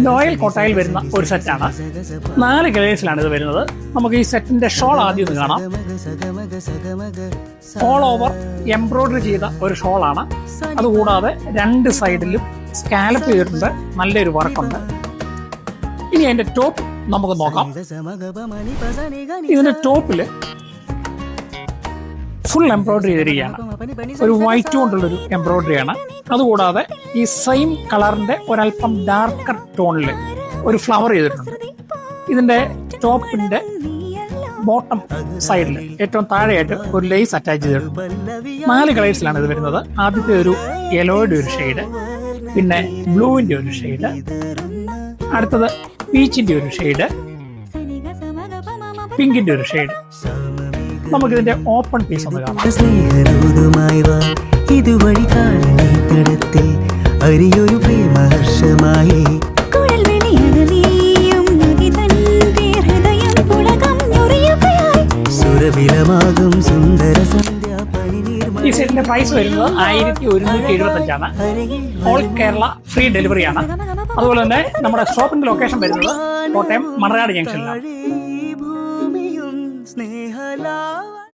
Noel കോട്ടയിൽ വരുന്ന ഒരു സെറ്റാണ്. 4 കളേഴ്സിലാണ് ഇത് വരുന്നത്. നമുക്ക് ഈ സെറ്റിന്റെ ഷോൾ ആദ്യം ഒന്ന് കാണാം. ഓൾ ഓവർ എംബ്രോയിഡറി ചെയ്ത ഒരു ഷോളാണ്. അതുകൂടാതെ 2 സൈഡിലും സ്കാലപ്പ് ചെയ്തിട്ടുണ്ട്. നല്ലൊരു വർക്കുണ്ട്. ഇനി അതിന്റെ ടോപ്പ് നമുക്ക് നോക്കാം. ഇതിന്റെ ടോപ്പില് ഫുൾ എംബ്രോയിഡറി ചെയ്തിരിക്കുകയാണ്. ഒരു വൈറ്റ് കൊണ്ടുള്ളൊരു എംബ്രോയിഡറിയാണ്. അതുകൂടാതെ ഈ സെയിം കളറിന്റെ ഒരല്പം ഡാർക്കർ ടോണിൽ ഒരു ഫ്ലവർ ചെയ്തിട്ടുണ്ട്. ഇതിന്റെ ടോപ്പിന്റെ ബോട്ടം സൈഡിൽ ഏറ്റവും താഴെയായിട്ട് ഒരു ലേസ് അറ്റാച്ച് ചെയ്തിട്ടുണ്ട്. 4 കളേഴ്സിലാണ് ഇത് വരുന്നത്. ആദ്യത്തെ ഒരു യെലോയുടെ ഒരു ഷെയ്ഡ്, പിന്നെ ബ്ലൂവിന്റെ ഒരു ഷെയ്ഡ്, അടുത്തത് പീച്ചിന്റെ ഒരു ഷെയ്ഡ്, പിങ്കിന്റെ ഒരു ഷെയ്ഡ്. നമുക്കിതിന്റെ ഓപ്പൺ പീസ് ഒന്ന് കാണാം. ഇതുവഴി കാണത്തിൽ അരിയൊരു പ്രേമഹർഷമായി സുരവിലമാകും സുന്ദര ഈ സെറ്റിന്റെ പ്രൈസ് വരുന്നത് 1175 ഓൾ കേരള ഫ്രീ ഡെലിവറിയാണ്. അതുപോലെ തന്നെ നമ്മുടെ ഷോപ്പിന്റെ ലൊക്കേഷൻ വരുന്നത് കോട്ടയം മണർകാട് ജംഗ്ഷനിലാണ്.